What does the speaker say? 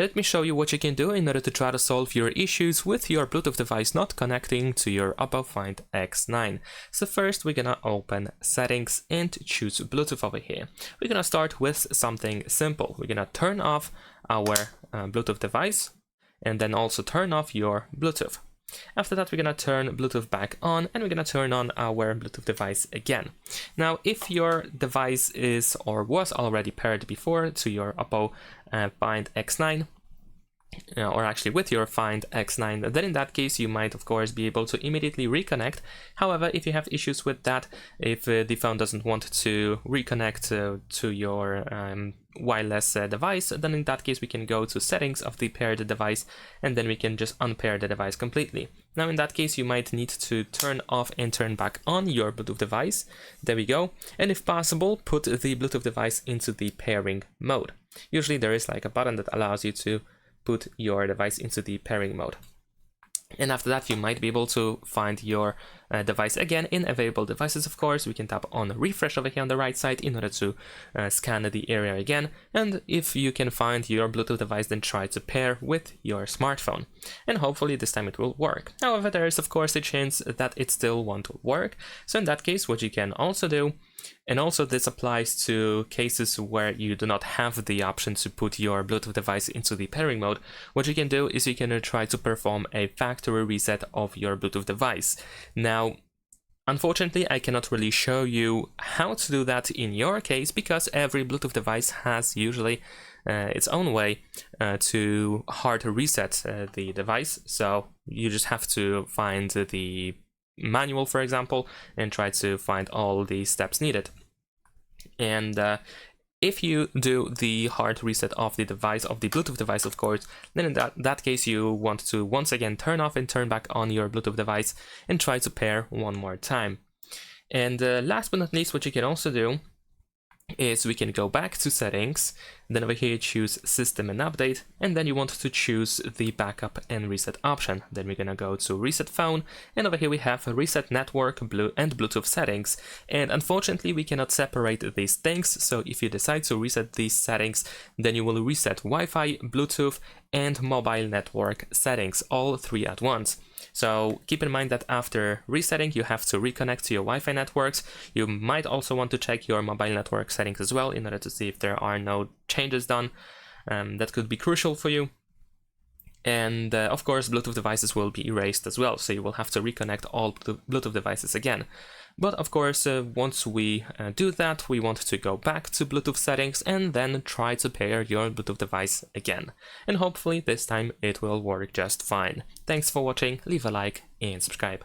Let me show you what you can do in order to try to solve your issues with your Bluetooth device not connecting to your OPPO Find X9. So first we're gonna open settings and choose Bluetooth over here. We're gonna start with something simple. We're gonna turn off our Bluetooth device and then also turn off your Bluetooth. After that, we're gonna turn Bluetooth back on and we're gonna turn on our Bluetooth device again. Now, if your device is or was already paired before to your OPPO Find X9, or actually with your Find X9, then in that case you might of course be able to immediately reconnect. However, if you have issues with that, if the phone doesn't want to reconnect to your wireless device, then in that case we can go to settings of the paired device and then we can just unpair the device completely. Now in that case you might need to turn off and turn back on your Bluetooth device. There we go. And if possible, put the Bluetooth device into the pairing mode. Usually there is like a button that allows you to put your device into the pairing mode. And after that, you might be able to find your device again in available devices. Of course, we can tap on refresh over here on the right side in order to scan the area again. And if you can find your Bluetooth device, then try to pair with your smartphone. And hopefully this time it will work. However, there is of course a chance that it still won't work. So in that case, what you can also do, and also this applies to cases where you do not have the option to put your Bluetooth device into the pairing mode, what you can do is you can try to perform a factory reset of your Bluetooth device. Now, unfortunately, I cannot really show you how to do that in your case because every Bluetooth device has usually its own way to hard reset the device. So you just have to find the manual, for example, and try to find all the steps needed. And if you do the hard reset of the device, of the Bluetooth device, of course, then in that case you want to once again turn off and turn back on your Bluetooth device and try to pair one more time. And last but not least, what you can also do is we can go back to settings, then over here choose system and update, and then you want to choose the backup and reset option. Then we're gonna go to reset phone, and over here we have reset network, and Bluetooth settings. And unfortunately we cannot separate these things, so if you decide to reset these settings, then you will reset Wi-Fi, Bluetooth and mobile network settings, all three at once. So keep in mind that after resetting you have to reconnect to your Wi-Fi networks. You might also want to check your mobile network settings as well in order to see if there are no changes done. That could be crucial for you. And of course Bluetooth devices will be erased as well, so you will have to reconnect all Bluetooth devices again. But of course once we do that, we want to go back to Bluetooth settings and then try to pair your Bluetooth device again. And hopefully this time it will work just fine. Thanks for watching, leave a like and subscribe.